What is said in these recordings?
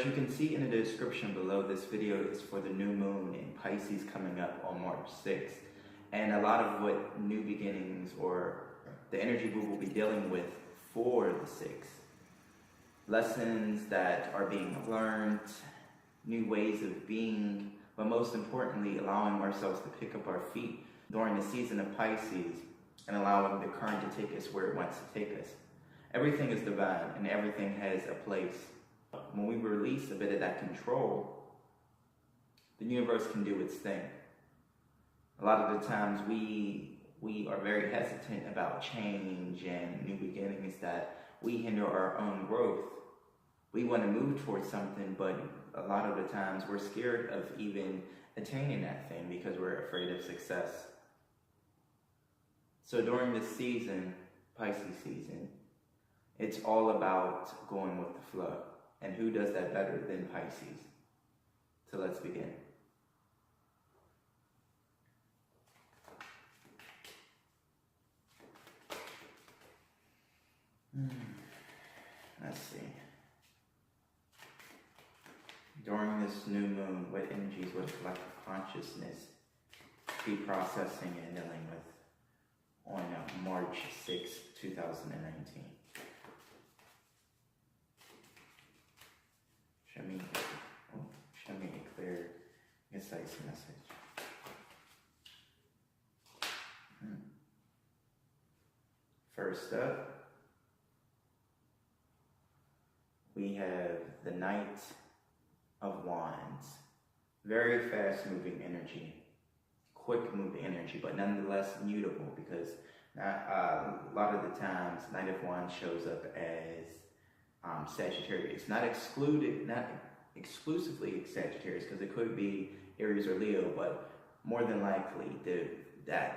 as you can see in the description below, this video is for the new moon in Pisces coming up on March 6th. And a lot of what new beginnings or the energy we will be dealing with for the 6th. Lessons that are being learned, new ways of being, but most importantly, allowing ourselves to pick up our feet during the season of Pisces and allowing the current to take us where it wants to take us. Everything is divine and everything has a place. When we release a bit of that control, the universe can do its thing. A lot of the times we are very hesitant about change and new beginnings, that we hinder our own growth. We want to move towards something, but a lot of the times we're scared of even attaining that thing because we're afraid of success. So during this season, Pisces season, it's all about going with the flow. And who does that better than Pisces? So let's begin. Let's see. During this new moon, what energies would collective consciousness be processing and dealing with on March 6, 2019? Show me a clear, concise message. First up, we have the Knight of Wands. Very fast moving energy, quick moving energy, but nonetheless mutable, because a lot of the times Knight of Wands shows up as Sagittarius. Not exclusively Sagittarius, because it could be Aries or Leo, but more than likely the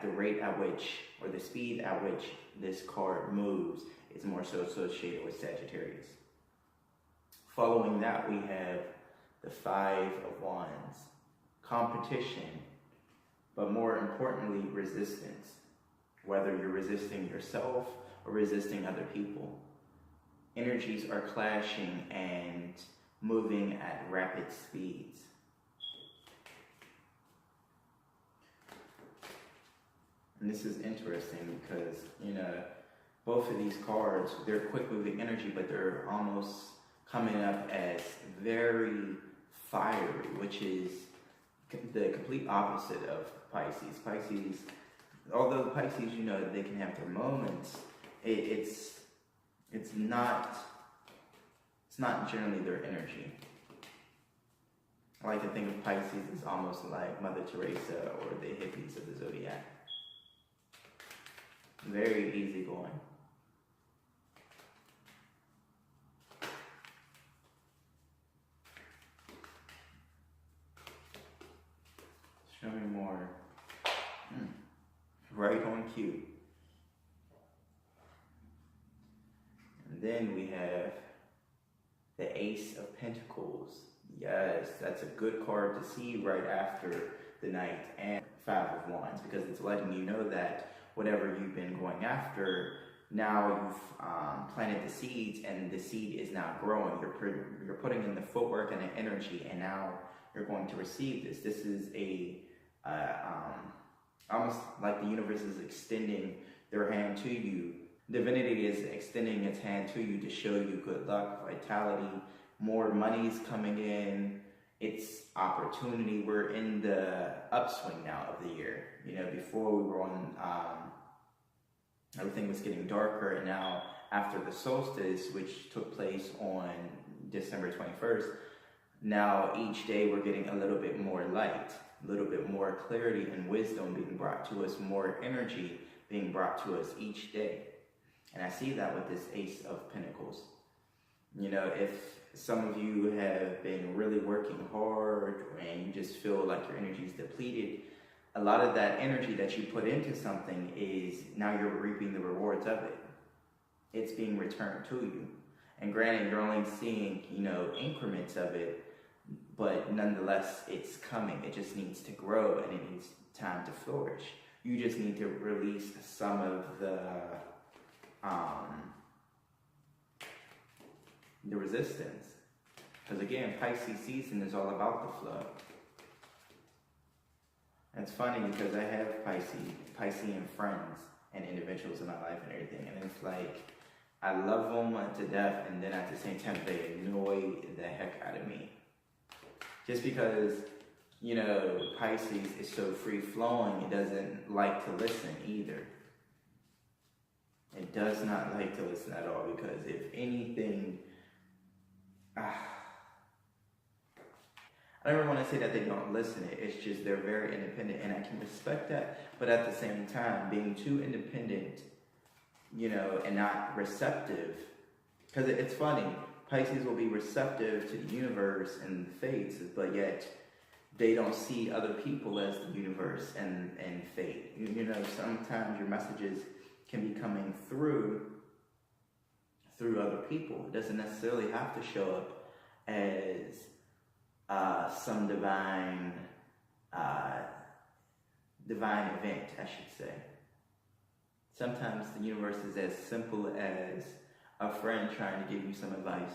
rate at which, or the speed at which this card moves is more so associated with Sagittarius. Following that, we have the Five of Wands. Competition, but more importantly, resistance. Whether you're resisting yourself or resisting other people. Energies are clashing and moving at rapid speeds. And this is interesting because, both of these cards, they're quick moving energy, but they're almost coming up as very fiery, which is the complete opposite of Pisces. Pisces, although Pisces, they can have their moments, it's not generally their energy. I like to think of Pisces as almost like Mother Teresa or the hippies of the zodiac. Very easygoing. Show me more. Right on cue. And then we have the Ace of Pentacles. Yes, that's a good card to see right after the Knight and Five of Wands, because it's letting you know that whatever you've been going after, now you've planted the seeds and the seed is now growing. You're putting in the footwork and the energy, and now you're going to receive this. This is almost like the universe is extending their hand to you. Divinity is extending its hand to you to show you good luck, vitality, more money's coming in. It's opportunity. We're in the upswing now of the year. Before we were on, everything was getting darker, and now after the solstice, which took place on December 21st, now each day we're getting a little bit more light, a little bit more clarity and wisdom being brought to us, more energy being brought to us each day. And I see that with this Ace of Pentacles. If some of you have been really working hard and you just feel like your energy is depleted, a lot of that energy that you put into something is now you're reaping the rewards of it. It's being returned to you. And granted, you're only seeing, increments of it, but nonetheless, it's coming. It just needs to grow and it needs time to flourish. You just need to release some of the resistance. Because again, Pisces season is all about the flow. And it's funny because I have Piscean friends and individuals in my life and everything. And it's like, I love them to death, and then at the same time, they annoy the heck out of me. Just because, you know, Pisces is so free-flowing, it doesn't like to listen either. It does not like to listen at all, because if anything, I don't ever want to say that they don't listen. It's just they're very independent, and I can respect that. But at the same time, being too independent, you know, and not receptive, because it's funny, Pisces will be receptive to the universe and the fates, but yet they don't see other people as the universe and fate. You know, sometimes your messages can be coming through other people. It doesn't necessarily have to show up as some divine event, I should say. Sometimes the universe is as simple as a friend trying to give you some advice.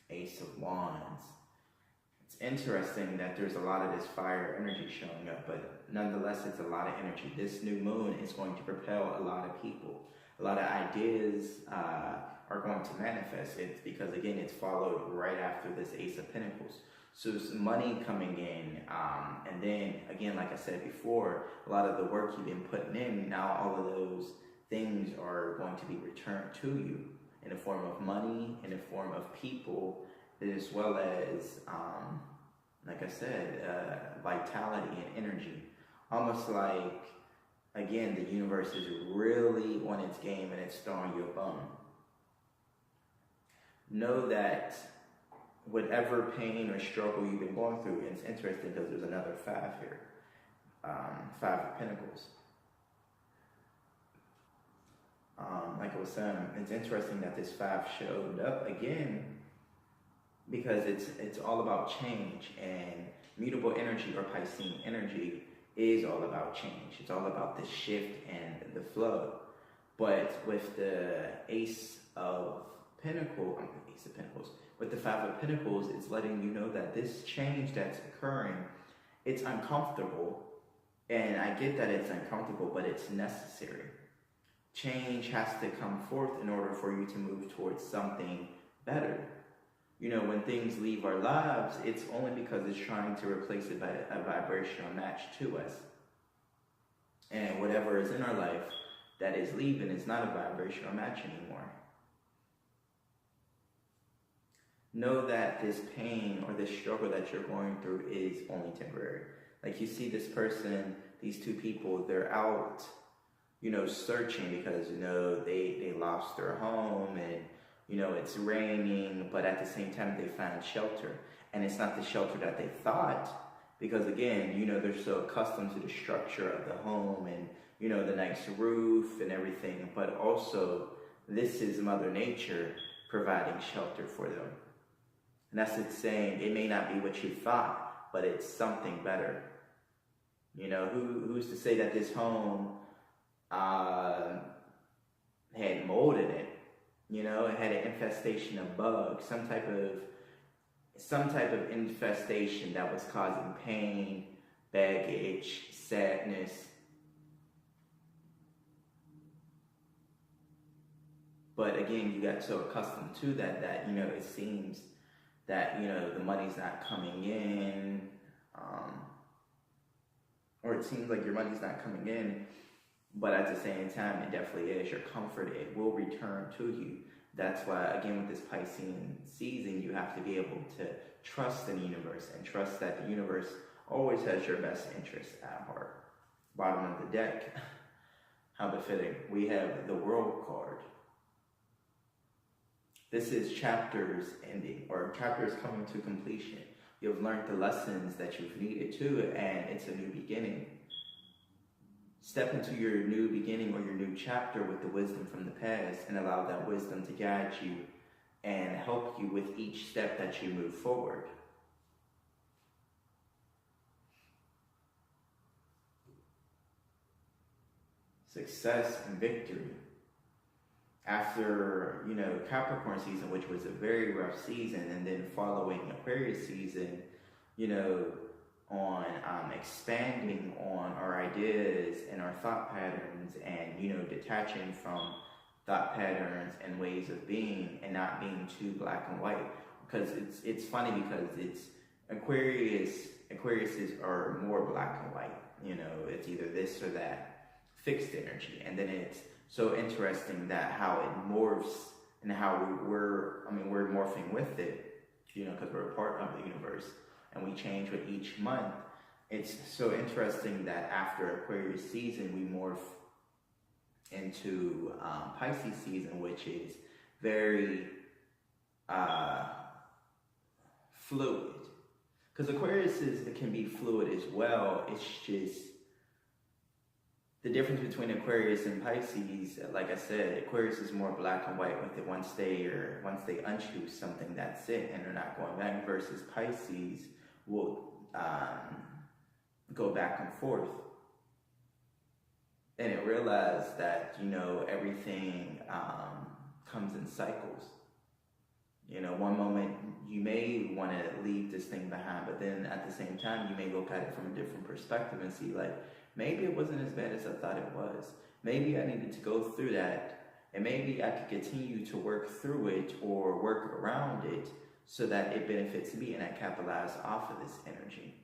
Ace of Wands. It's interesting that there's a lot of this fire energy showing up, but nonetheless, it's a lot of energy. This new moon is going to propel a lot of people. A lot of ideas are going to manifest. It's because, again, it's followed right after this Ace of Pentacles. So there's money coming in, and then, again, like I said before, a lot of the work you've been putting in, now all of those things are going to be returned to you in the form of money, in the form of people, as well as, like I said, vitality and energy. Almost like, again, the universe is really on its game and it's throwing you a bone. Know that whatever pain or struggle you've been going through, and it's interesting because there's another 5 here, 5 of Pentacles. Like I was saying, it's interesting that this 5 showed up again, because it's all about change, and mutable energy or Piscean energy is all about change. It's all about the shift and the flow. But with the Ace of Pentacles, with the 5 of Pentacles, it's letting you know that this change that's occurring, it's uncomfortable. And I get that it's uncomfortable, but it's necessary. Change has to come forth in order for you to move towards something better. You know, when things leave our lives, it's only because it's trying to replace a vibrational match to us. And whatever is in our life that is leaving is not a vibrational match anymore. Know that this pain or this struggle that you're going through is only temporary. Like, you see this person, these 2 people, they're out, you know, searching because, you know, they lost their home, and, you know, it's raining, but at the same time they found shelter. And it's not the shelter that they thought, because, again, you know, they're so accustomed to the structure of the home and, you know, the nice roof and everything, but also this is Mother Nature providing shelter for them. And that's it, saying it may not be what you thought, but it's something better. You know, who's to say that this home had mold in it? You know, it had an infestation of bugs, some type of infestation that was causing pain, baggage, sadness. But again, you got so accustomed to that, you know, it seems that, you know, the money's not coming in, or it seems like your money's not coming in, but at the same time, it definitely is. Your comfort, it will return to you. That's why, again, with this Piscean season, you have to be able to trust in the universe and trust that the universe always has your best interest at heart. Bottom of the deck, how befitting, we have the World card. This is chapters ending, or chapters coming to completion. You've learned the lessons that you've needed to, and it's a new beginning. Step into your new beginning or your new chapter with the wisdom from the past, and allow that wisdom to guide you and help you with each step that you move forward. Success and victory. after, you know, Capricorn season, which was a very rough season, and then following Aquarius season, you know, on expanding on our ideas and our thought patterns, and, you know, detaching from thought patterns and ways of being, and not being too black and white. Because it's funny, because it's Aquariuses are more black and white. You know, it's either this or that, fixed energy. And then it's so interesting that how it morphs, and how we're morphing with it, you know, because we're a part of the universe, and we change with each month. It's so interesting that after Aquarius season, we morph into Pisces season, which is very fluid. Because Aquarius can be fluid as well. It's just the difference between Aquarius and Pisces. Like I said, Aquarius is more black and white with it. Once they unchoose something, that's it, and they're not going back. Versus Pisces will go back and forth. And it realized that, you know, everything comes in cycles. You know, one moment you may want to leave this thing behind, but then at the same time, you may look at it from a different perspective and see, like, maybe it wasn't as bad as I thought it was. Maybe I needed to go through that, and maybe I could continue to work through it or work around it so that it benefits me, and I capitalize off of this energy.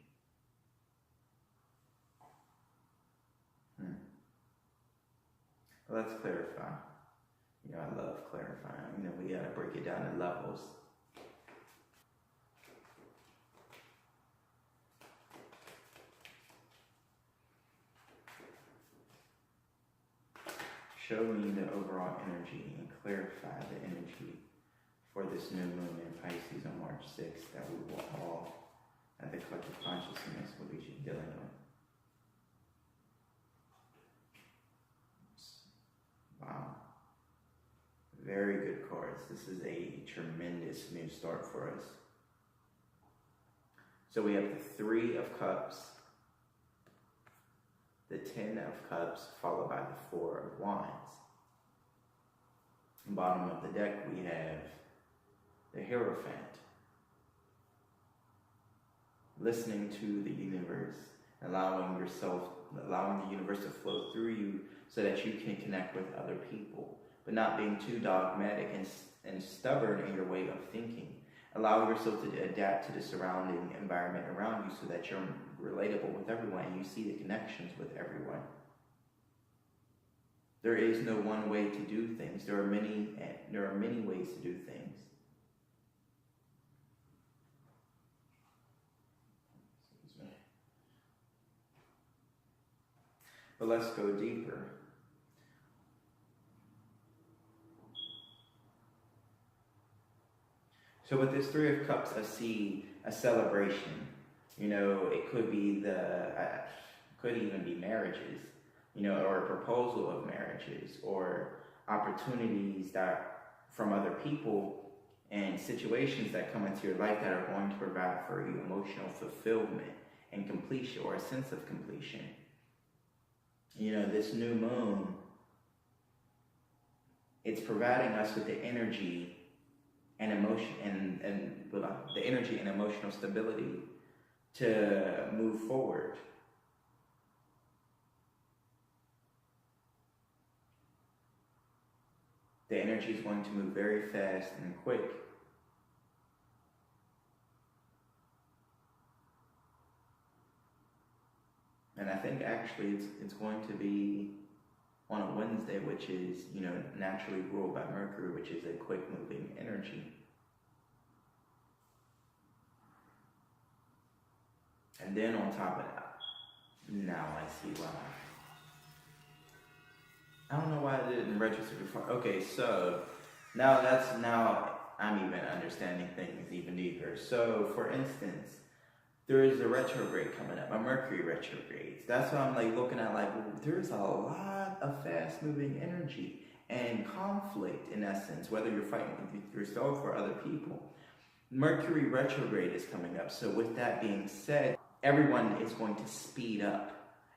Well, let's clarify. You know, I love clarifying. You know, we gotta break it down in levels. Show me the overall energy and clarify the energy for this new moon in Pisces on March 6th that we will all, at the collective consciousness, will be dealing with. Wow. Very good cards. This is a tremendous new start for us. So we have the 3 of Cups, the 10 of Cups, followed by the 4 of Wands. Bottom of the deck, we have the Hierophant. Listening to the universe, allowing the universe to flow through you so that you can connect with other people, but not being too dogmatic and stubborn in your way of thinking. Allow yourself to adapt to the surrounding environment around you so that you're relatable with everyone and you see the connections with everyone. There is no one way to do things. There are many ways to do things. But let's go deeper. So with this 3 of Cups, I see a celebration. You know, it could be could even be marriages, you know, or a proposal of marriages, or opportunities that from other people and situations that come into your life that are going to provide for you emotional fulfillment and completion, or a sense of completion. You know, this new moon, it's providing us with the energy and emotion and the energy and emotional stability to move forward. The energy is going to move very fast and quick. And I think actually it's going to be on a Wednesday, which is, you know, naturally ruled by Mercury, which is a quick moving energy. And then on top of that, now I see why. I don't know why I did it in retrospect before. Okay, so now I'm even understanding things even deeper. So for instance, there is a retrograde coming up, a Mercury retrograde. That's why I'm like looking at, like, well, there's a lot of fast moving energy and conflict in essence, whether you're fighting with yourself or other people. Mercury retrograde is coming up. So with that being said, everyone is going to speed up.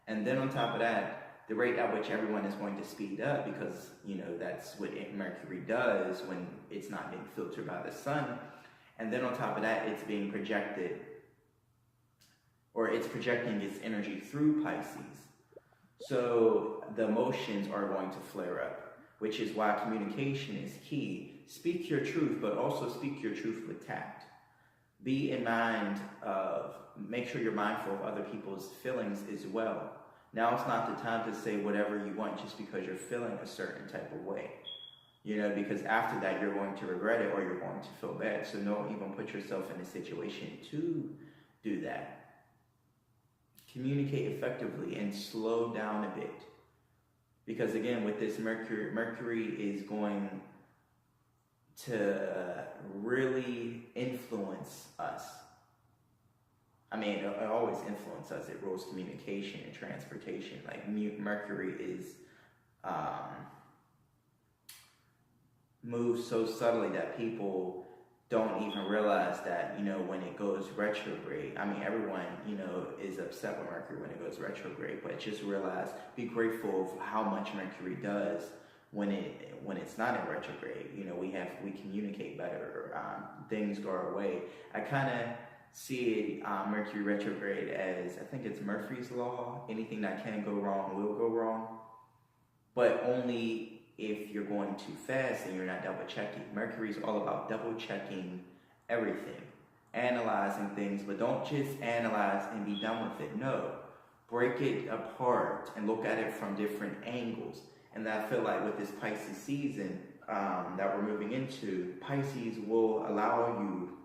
And then on top of that, the rate at which everyone is going to speed up, because, you know, that's what Mercury does when it's not being filtered by the sun. And then on top of that, it's being projected, or it's projecting its energy through Pisces. So the emotions are going to flare up, which is why communication is key. Speak your truth, but also speak your truth with tact. Be in mind of, make sure you're mindful of other people's feelings as well. Now it's not the time to say whatever you want just because you're feeling a certain type of way. You know, because after that you're going to regret it, or you're going to feel bad. So don't even put yourself in a situation to do that. Communicate effectively and slow down a bit. Because again, with this Mercury is going to really influence us. I mean, it always influences us. It rules communication and transportation. Like Mercury is moves so subtly that people don't even realize that, you know, when it goes retrograde. I mean, everyone, you know, is upset with Mercury when it goes retrograde, but just realize, be grateful of how much Mercury does when it's not in retrograde. You know, we communicate better, things go our way. I kind of see Mercury retrograde as, I think it's Murphy's Law. Anything that can go wrong will go wrong, but only if you're going too fast and you're not double checking. Mercury is all about double checking everything, analyzing things, but don't just analyze and be done with it. No, break it apart and look at it from different angles. And I feel like with this Pisces season that we're moving into, Pisces will allow you,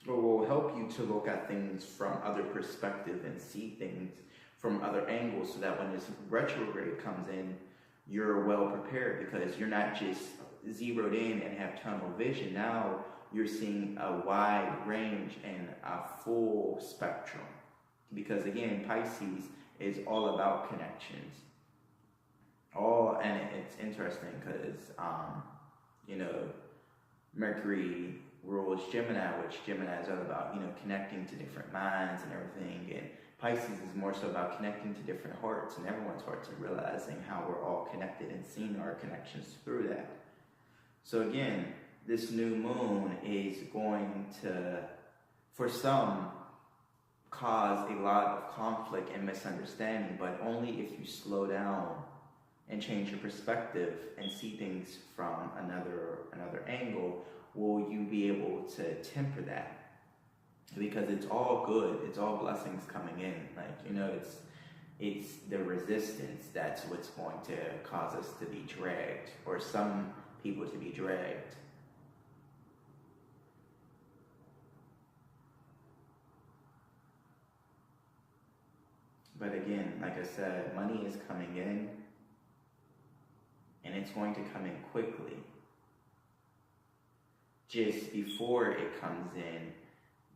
or will help you to look at things from other perspectives and see things from other angles, so that when this retrograde comes in, you're well prepared, because you're not just zeroed in and have tunnel vision. Now you're seeing a wide range and a full spectrum, because again, Pisces is all about connections. And it's interesting because you know, Mercury rules Gemini, which Gemini is all about, you know, connecting to different minds and everything, and Pisces is more so about connecting to different hearts and everyone's hearts, and realizing how we're all connected and seeing our connections through that. So again, this new moon is going to, for some, cause a lot of conflict and misunderstanding, but only if you slow down and change your perspective and see things from another angle will you be able to temper that. Because it's all good, it's all blessings coming in. Like, you know, it's the resistance that's what's going to cause us to be dragged, or some people to be dragged. But again, like I said, money is coming in, and it's going to come in quickly. Just before it comes in,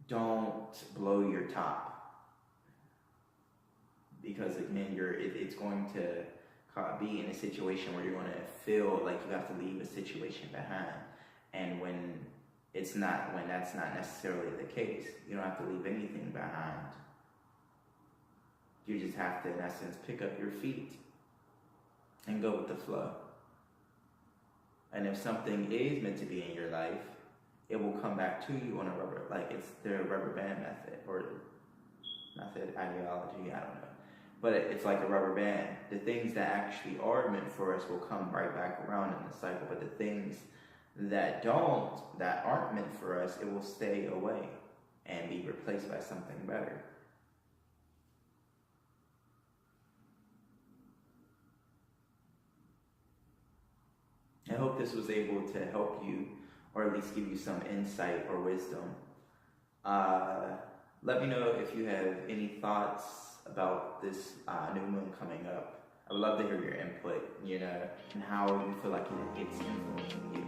don't blow your top, because again, it's going to be in a situation where you're going to feel like you have to leave a situation behind, and when that's not necessarily the case. You don't have to leave anything behind. You just have to, in essence, pick up your feet and go with the flow. And if something is meant to be in your life, it will come back to you on a rubber, like it's the rubber band method, or method, ideology, I don't know. But it's like a rubber band. The things that actually are meant for us will come right back around in the cycle, but the things that aren't meant for us, it will stay away and be replaced by something better. I hope this was able to help you, or at least give you some insight or wisdom. Let me know if you have any thoughts about this new moon coming up. I would love to hear your input, you know, and how you feel like it's influencing you.